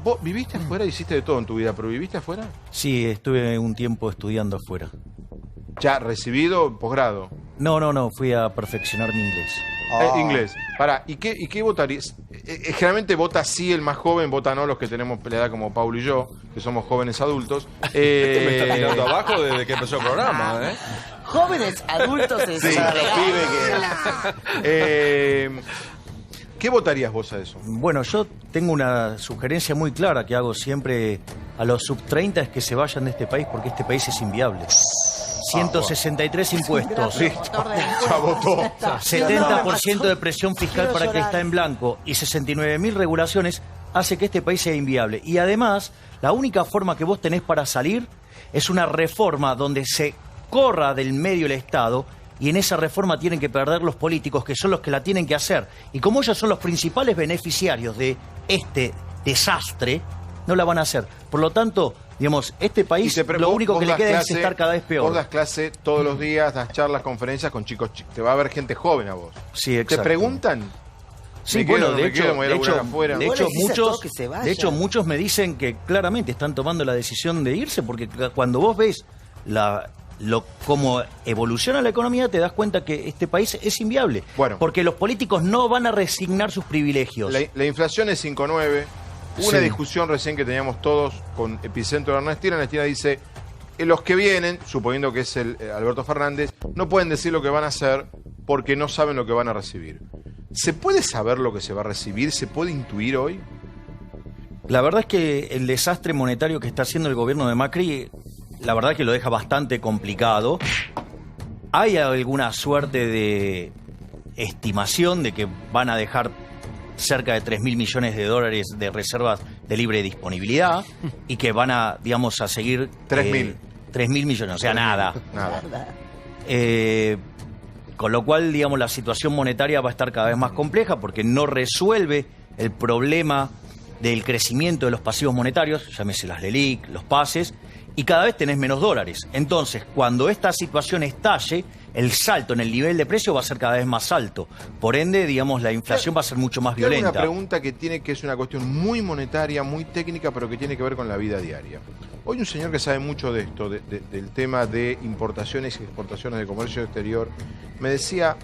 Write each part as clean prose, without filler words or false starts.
¿Vos viviste afuera? Hiciste de todo en tu vida, pero ¿viviste afuera? Sí, estuve un tiempo estudiando afuera. ¿Ya recibido posgrado? No, fui a perfeccionar mi inglés. Inglés. Pará, ¿y qué votarías? Generalmente vota sí el más joven, vota no los que tenemos la edad como Paulo y yo, que somos jóvenes adultos. Me está tirando abajo desde que empezó el programa, ¿eh? Jóvenes adultos es Sí, ¿qué votarías vos a eso? Bueno, yo tengo una sugerencia muy clara que hago siempre a los sub-30 es que se vayan de este país porque este país es inviable. 163 impuestos, Ya votó. 70% de presión fiscal para que está en blanco y 69.000 regulaciones hace que este país sea inviable. Y además, la única forma que vos tenés para salir es una reforma donde se corra del medio el Estado y en esa reforma tienen que perder los políticos que son los que la tienen que hacer. Y como ellos son los principales beneficiarios de este desastre, no la van a hacer. Por lo tanto, digamos, este país lo único que le queda es estar cada vez peor. Vos das clase todos los días, das charlas, conferencias con chicos. Te va a haber gente joven a vos. Sí, exacto. ¿Te preguntan? Sí, bueno, de hecho, muchos me dicen que claramente están tomando la decisión de irse porque cuando vos ves cómo evoluciona la economía, te das cuenta que este país es inviable. Bueno, porque los políticos no van a resignar sus privilegios. La inflación es 5,9. Hubo una discusión recién que teníamos todos con Epicentro de Ernestina. Ernestina dice, los que vienen, suponiendo que es Alberto Fernández, no pueden decir lo que van a hacer porque no saben lo que van a recibir. ¿Se puede saber lo que se va a recibir? ¿Se puede intuir hoy? La verdad es que el desastre monetario que está haciendo el gobierno de Macri, la verdad es que lo deja bastante complicado. Hay alguna suerte de estimación de que van a dejar cerca de 3.000 millones de dólares de reservas de libre disponibilidad y que van a, digamos, a seguir... 3.000. 3.000 millones, o sea, nada. Con lo cual, digamos, la situación monetaria va a estar cada vez más compleja porque no resuelve el problema del crecimiento de los pasivos monetarios, llámese las LELIQ, los pases, y cada vez tenés menos dólares. Entonces, cuando esta situación estalle, el salto en el nivel de precio va a ser cada vez más alto. Por ende, digamos, la inflación va a ser mucho más violenta. Una pregunta que es una cuestión muy monetaria, muy técnica, pero que tiene que ver con la vida diaria. Hoy un señor que sabe mucho de esto, del tema de importaciones y exportaciones de comercio exterior, me decía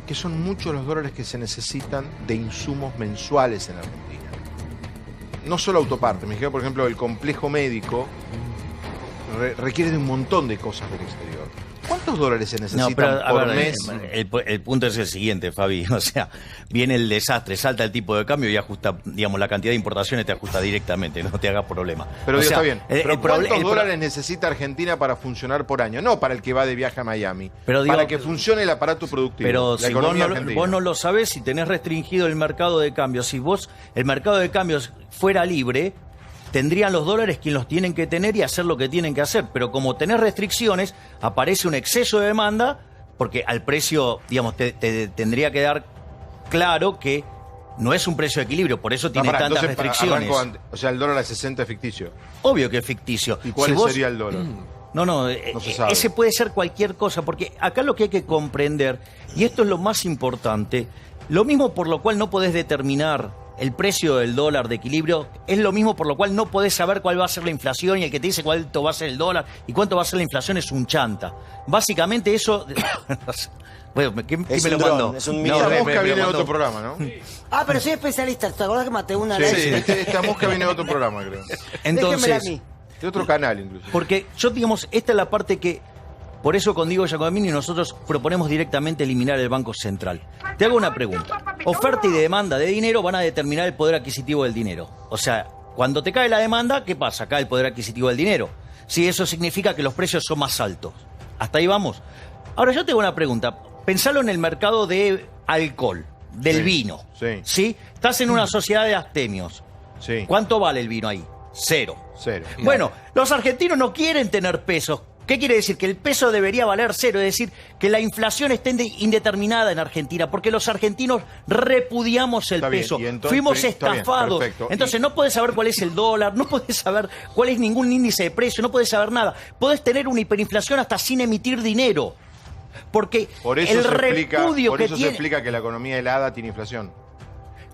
que son muchos los dólares que se necesitan de insumos mensuales en Argentina. No solo autopartes, me dijeron, por ejemplo, el complejo médico requiere de un montón de cosas del exterior. ¿Cuántos dólares se necesitan por mes? El punto es el siguiente, Fabi. O sea, viene el desastre, salta el tipo de cambio y ajusta, digamos, la cantidad de importaciones te ajusta directamente, no te hagas problema. Pero está bien. Pero ¿cuántos dólares necesita Argentina para funcionar por año? No para el que va de viaje a Miami. Pero para que funcione el aparato productivo. Pero si vos no lo sabés, si tenés restringido el mercado de cambios, si el mercado de cambios fuera libre, tendrían los dólares quien los tienen que tener y hacer lo que tienen que hacer. Pero como tenés restricciones, aparece un exceso de demanda, porque al precio, digamos, te tendría que dar claro que no es un precio de equilibrio, por eso tiene tantas restricciones. O sea, el dólar a 60 es ficticio. Obvio que es ficticio. ¿Y cuál sería el dólar? No se sabe. Ese puede ser cualquier cosa, porque acá lo que hay que comprender, y esto es lo más importante, lo mismo por lo cual no podés determinar el precio del dólar de equilibrio, es lo mismo por lo cual no podés saber cuál va a ser la inflación y el que te dice cuánto va a ser el dólar y cuánto va a ser la inflación es un chanta. Básicamente eso... Bueno, ¿quién me lo mandó? Es un esta mosca viene de otro programa, ¿no? Pero soy especialista. ¿Te acordás que maté una vez? Sí, esta mosca viene de otro programa, creo. Entonces, a mí. De otro canal, incluso. Porque yo, digamos, esta es la parte que... Por eso con Diego Giacomini nosotros proponemos directamente eliminar el Banco Central. Te hago una pregunta. Oferta y demanda de dinero van a determinar el poder adquisitivo del dinero. O sea, cuando te cae la demanda, ¿qué pasa? Cae el poder adquisitivo del dinero. Sí, eso significa que los precios son más altos. ¿Hasta ahí vamos? Ahora yo te hago una pregunta. Pensalo en el mercado de alcohol, del vino. ¿Sí? Estás en una sociedad de abstemios. Sí. ¿Cuánto vale el vino ahí? Cero. Claro. Bueno, los argentinos no quieren tener pesos. ¿Qué quiere decir? Que el peso debería valer cero, es decir, que la inflación esté indeterminada en Argentina, porque los argentinos repudiamos el peso, fuimos estafados. Entonces no podés saber cuál es el dólar, no podés saber cuál es ningún índice de precio, no podés saber nada. Podés tener una hiperinflación hasta sin emitir dinero, porque el repudio que tiene... Por eso se explica que la economía helada tiene inflación.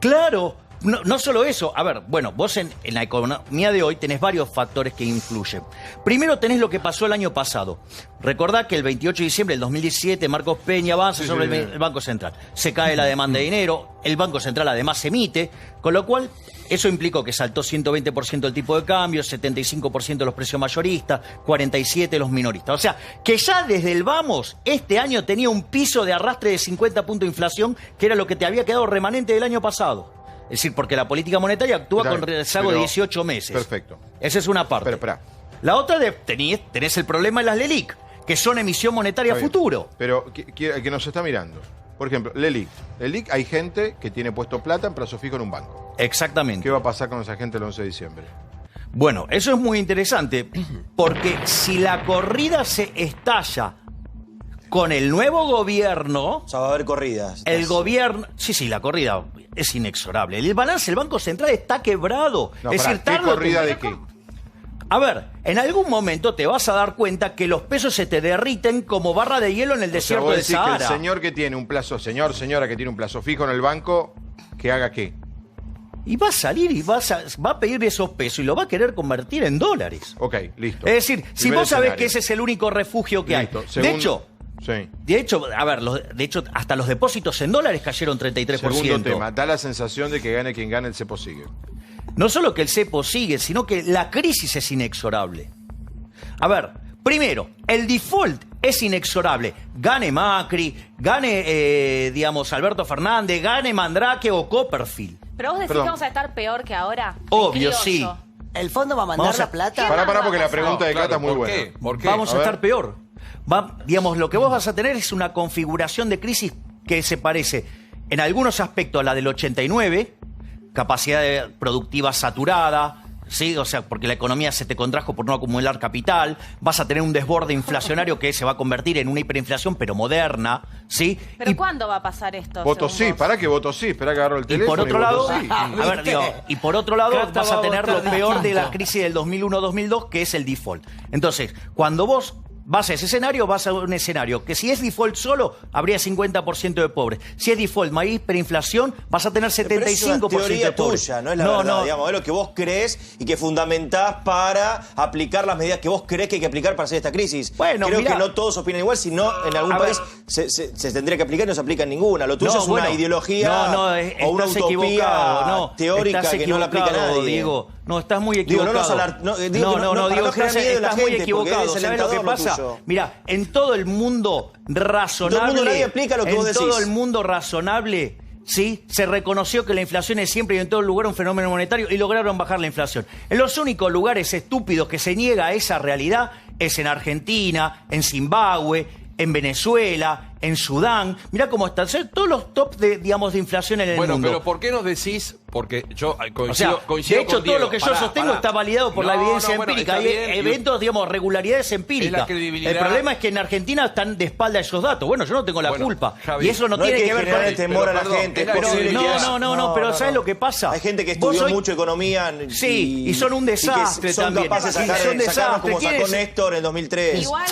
Claro. No solo eso, a ver, bueno, vos en la economía de hoy tenés varios factores que influyen. Primero tenés lo que pasó el año pasado. Recordá que el 28 de diciembre del 2017 Marcos Peña avanza sobre el Banco Central. Se cae la demanda de dinero, el Banco Central además emite, con lo cual eso implicó que saltó 120% el tipo de cambio, 75% los precios mayoristas, 47% los minoristas. O sea, que ya desde el vamos, este año tenía un piso de arrastre de 50 puntos de inflación, que era lo que te había quedado remanente del año pasado. Es decir, porque la política monetaria actúa con rezago de 18 meses. Perfecto. Esa es una parte. Pero, espera. La otra, tenés el problema de las LELIQ, que son emisión monetaria a futuro. Pero que nos está mirando. Por ejemplo, LELIQ, hay gente que tiene puesto plata en plazo fijo en un banco. Exactamente. ¿Qué va a pasar con esa gente el 11 de diciembre? Bueno, eso es muy interesante, porque si la corrida se estalla con el nuevo gobierno... O sea, va a haber corridas. El gobierno... Sí, la corrida es inexorable. El balance del Banco Central está quebrado. No, es decir, ¿qué corrida de qué? A ver, en algún momento te vas a dar cuenta que los pesos se te derriten como barra de hielo en el desierto del Sahara. Que el señor que tiene un plazo, señora que tiene un plazo fijo en el banco, ¿que haga qué? Y va a salir y va a pedir esos pesos y lo va a querer convertir en dólares. Ok, listo. Es decir, si vos sabés que ese es el único refugio que hay. De hecho, a ver, hasta los depósitos en dólares cayeron 33%. Segundo tema, da la sensación de que gane quien gane, el cepo sigue. No solo que el cepo sigue, sino que la crisis es inexorable. A ver, primero, el default es inexorable. Gane Macri, gane, Alberto Fernández, gane Mandrake o Copperfield. Pero vos decís que vamos a estar peor que ahora. Obvio, sí. ¿El fondo va a mandar la plata? Pará, porque la pregunta de Cata es muy buena. ¿Por qué? Vamos a estar peor. Lo que vos vas a tener es una configuración de crisis que se parece en algunos aspectos a la del 89, capacidad productiva saturada, ¿sí? O sea, porque la economía se te contrajo por no acumular capital, vas a tener un desborde inflacionario que se va a convertir en una hiperinflación, pero moderna, ¿sí? ¿Pero cuándo va a pasar esto? Voto sí, espera que agarro el teléfono. Y por otro lado, sí. y por otro lado vas a tener lo peor de la crisis del 2001-2002, que es el default. Entonces, cuando vos vas a ese escenario, vas a un escenario que si es default solo, habría 50% de pobres. Si es default más hiperinflación, vas a tener 75% Pero es una teoría de pobres. tuya, no es la verdad, digamos, es lo que vos crees y que fundamentás para aplicar las medidas que vos crees que hay que aplicar para hacer esta crisis. Bueno, creo mirá, que no todos opinan igual, sino en algún país se tendría que aplicar y no se aplica en ninguna. Lo tuyo es una ideología o una utopía teórica que no la aplica nadie. Diego. No, estás muy equivocado. Diego, estás muy equivocado. ¿Sabes lo que pasa? Mira, en todo el mundo razonable... nadie aplica lo que vos decís. En todo el mundo razonable, ¿sí? Se reconoció que la inflación es siempre y en todo lugar un fenómeno monetario y lograron bajar la inflación. En los únicos lugares estúpidos que se niega a esa realidad es en Argentina, en Zimbabue, en Venezuela, en Sudán. Mirá cómo están todos los top de inflación en el mundo. Bueno, pero ¿por qué nos decís? Porque yo coincido de hecho, con Diego. todo lo que yo sostengo está validado por la evidencia empírica. Hay eventos, regularidades empíricas. El problema es que en Argentina están de espalda esos datos. Bueno, yo no tengo la culpa. Javi, y eso no tiene que ver con el temor a la gente. Pero ¿sabes lo que pasa? Hay gente que estudió mucho economía. Sí, y son un desastre también. Son capaces de sacarnos como sacó Néstor en el 2003. Igual.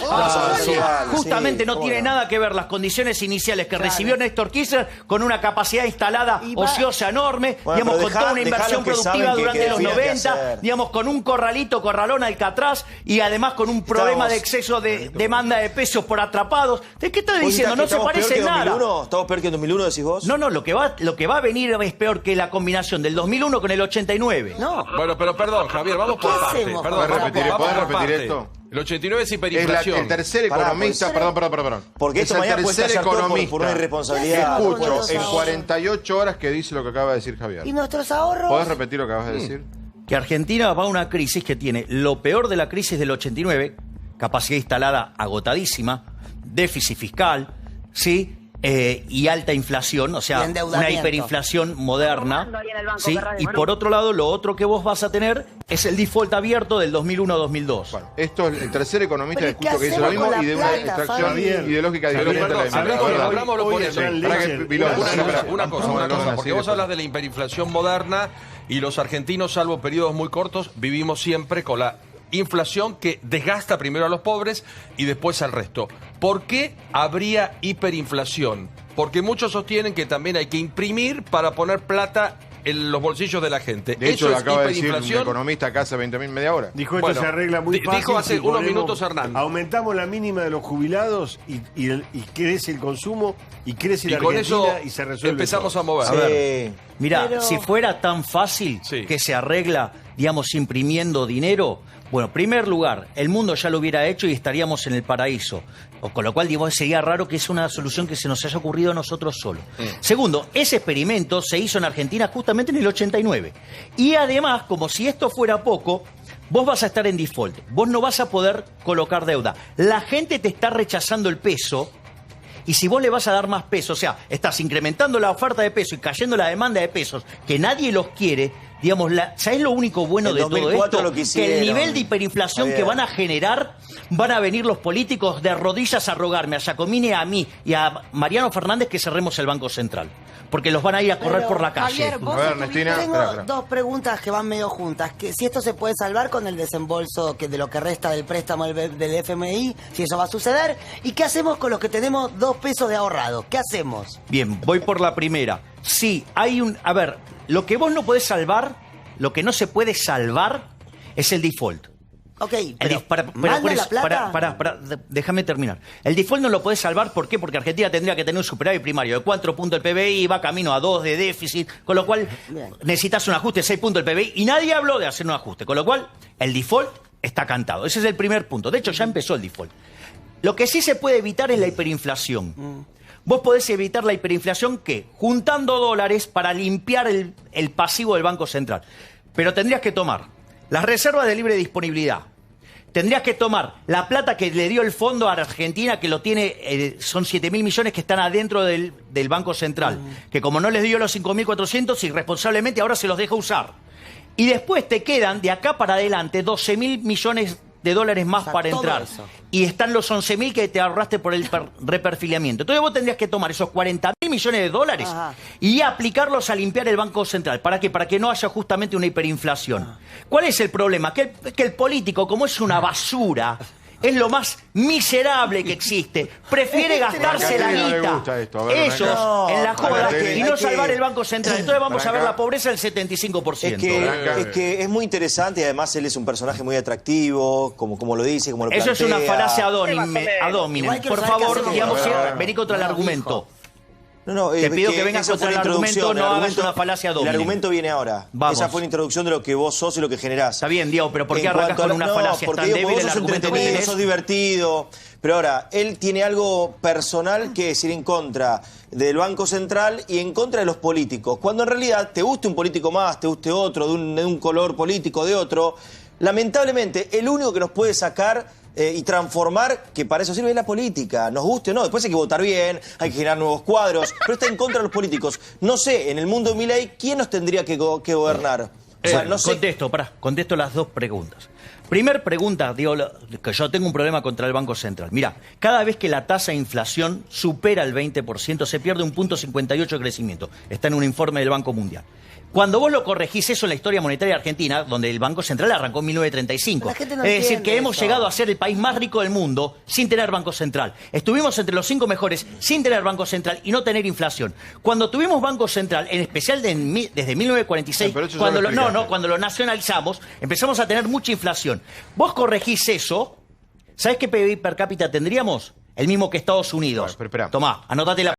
Justamente no tiene nada que ver las condiciones iniciales que recibió Néstor Kirchner con una capacidad instalada ociosa enorme, con toda una inversión productiva durante los 90, con un corralón Alcatraz y además con un problema de exceso de demanda de pesos por atrapados. ¿De qué estás diciendo? No se parece en nada. ¿Estamos peor que en 2001, decís vos? No, lo que va a venir es peor que la combinación del 2001 con el 89. No. Bueno, pero perdón, Javier, vamos por parte. ¿Podés repetir esto? El 89 es hiperinflación. Es el tercer economista, perdón. Porque esto mañana puede estar por una irresponsabilidad. Escucho en 48 horas que dice lo que acaba de decir Javier. ¿Y nuestros ahorros? ¿Podés repetir lo que acabas de decir? Que Argentina va a una crisis que tiene lo peor de la crisis del 89, capacidad instalada agotadísima, déficit fiscal, ¿sí? Y alta inflación, o sea, una hiperinflación moderna, ¿sí? Y por otro lado, lo otro que vos vas a tener es el default abierto del 2001-2002. Bueno, esto es el tercer economista que escucho que dice lo mismo y de una extracción ideológica diferente a la de hablámoslo por eso. Una cosa, porque vos hablas de la hiperinflación moderna y los argentinos, salvo periodos muy cortos, vivimos siempre con la inflación que desgasta primero a los pobres y después al resto. ¿Por qué habría hiperinflación? Porque muchos sostienen que también hay que imprimir para poner plata los bolsillos de la gente. De hecho, ¿Eso lo es acaba de decir un hiperinflación? economista acá hace 20.000 media hora. Dijo, esto se arregla muy fácil. Dijo hace unos minutos Hernán. Aumentamos la mínima de los jubilados y crece el consumo y crece la con Argentina eso y se resuelve empezamos todo. a mover. Sí. A ver, mirá, Pero- si fuera tan fácil Sí. que se arregla, digamos, imprimiendo dinero, bueno, en primer lugar, el mundo ya lo hubiera hecho y estaríamos en el paraíso. O con lo cual, digo, sería raro que es una solución que se nos haya ocurrido a nosotros solos. Segundo, ese experimento se hizo en Argentina justamente en el 89. Y además, como si esto fuera poco, vos vas a estar en default. Vos no vas a poder colocar deuda. La gente te está rechazando el peso. Y si vos le vas a dar más peso, o sea, estás incrementando la oferta de peso y cayendo la demanda de pesos, que nadie los quiere, digamos, ¿sabés lo único bueno En de todo 2004 esto? lo que hicieron. el nivel de hiperinflación que van a generar, van a venir los políticos de rodillas a rogarme a Giacomini, a mí y a Mariano Fernández que cerremos el Banco Central. Porque los van a ir a correr Pero, por la calle. Javier, vos A ver, estuviste- Ernestina, tengo espera. dos preguntas que van medio juntas. Que si esto se puede salvar con el desembolso de lo que resta del préstamo del FMI, si eso va a suceder. ¿Y qué hacemos con los que tenemos 2 pesos de ahorrado? ¿Qué hacemos? Bien, voy por la primera. Sí, hay un... A ver, lo que vos no podés salvar, lo que no se puede salvar es el default. Ok, El pero dif- para- ¿manda por eso- la plata? déjame terminar. El default no lo podés salvar, ¿por qué? Porque Argentina tendría que tener un superávit primario de 4 puntos del PBI, va camino a 2 de déficit, con lo cual Bien. necesitas un ajuste de 6 puntos del PBI y nadie habló de hacer un ajuste, con lo cual el default está cantado. Ese es el primer punto. De hecho, ya empezó el default. Lo que sí se puede evitar es la hiperinflación. Vos podés evitar la hiperinflación, ¿qué? Juntando dólares para limpiar el pasivo del Banco Central. Pero tendrías que tomar las reservas de libre disponibilidad. Tendrías que tomar la plata que le dio el fondo a Argentina, que lo tiene, son 7.000 millones que están adentro del Banco Central, que como no les dio los 5.400, irresponsablemente ahora se los deja usar. Y después te quedan, de acá para adelante, 12.000 millones de dólares más O sea, para todo entrar. eso. Y están los 11.000 que te ahorraste por el reperfiliamiento. Entonces vos tendrías que tomar esos 40.000 millones de dólares Ajá. y aplicarlos a limpiar el Banco Central. ¿Para qué? Para que no haya justamente una hiperinflación. ¿Cuál es el problema? Que el político, como es una basura, es lo más miserable que existe. Prefiere gastarse la A Caterina no le guita. gusta esto. A ver, Ellos, no, en la joda, Caterina, y no hay que- salvar el Banco Central. Entonces vamos a ver Branca. la pobreza del 75%. Es que es muy interesante y además él es un personaje muy atractivo, como lo dice, como lo Eso es plantea. una falacia ad hominem. Igual quiero Por saber qué favor, hacemos digamos, con eso. vení contra el No lo argumento. No, Te pido que vengas esa contra fue el la argumento, introducción. no hagas una falacia ad El hominem. argumento viene ahora. Vamos. Esa fue la introducción de lo que vos sos y lo que generás. Está bien, Diego, pero ¿por qué En arrancas cuanto a con una falacia? porque ¿Es tan Diego, débil vos el sos argumento que entretenido, tenés? sos divertido. Pero ahora, él tiene algo personal que es ir en contra del Banco Central y en contra de los políticos. Cuando en realidad te guste un político más, te guste otro, de un color político, de otro, lamentablemente el único que nos puede sacar y transformar, que para eso sirve, es la política, nos guste o no. Después hay que votar bien, hay que generar nuevos cuadros, pero está en contra de los políticos. No sé, en el mundo de Milei, ¿quién nos tendría que gobernar? O sea, no sé. Contesto las dos preguntas. Primer pregunta, digo, que yo tengo un problema contra el Banco Central. Mira, cada vez que la tasa de inflación supera el 20%, se pierde un punto 58 de crecimiento. Está en un informe del Banco Mundial. Cuando vos lo corregís eso en la historia monetaria argentina, donde el Banco Central arrancó en 1935. La gente no Es decir, entiende que hemos eso. llegado a ser el país más rico del mundo sin tener Banco Central. Estuvimos entre los 5 mejores sin tener Banco Central y no tener inflación. Cuando tuvimos Banco Central, en especial desde 1946, Pero eso ya cuando lo explicaste. cuando lo nacionalizamos, empezamos a tener mucha inflación. Vos corregís eso, ¿sabés qué PBI per cápita tendríamos? El mismo que Estados Unidos. Bueno, pero espera. Tomá, anotate la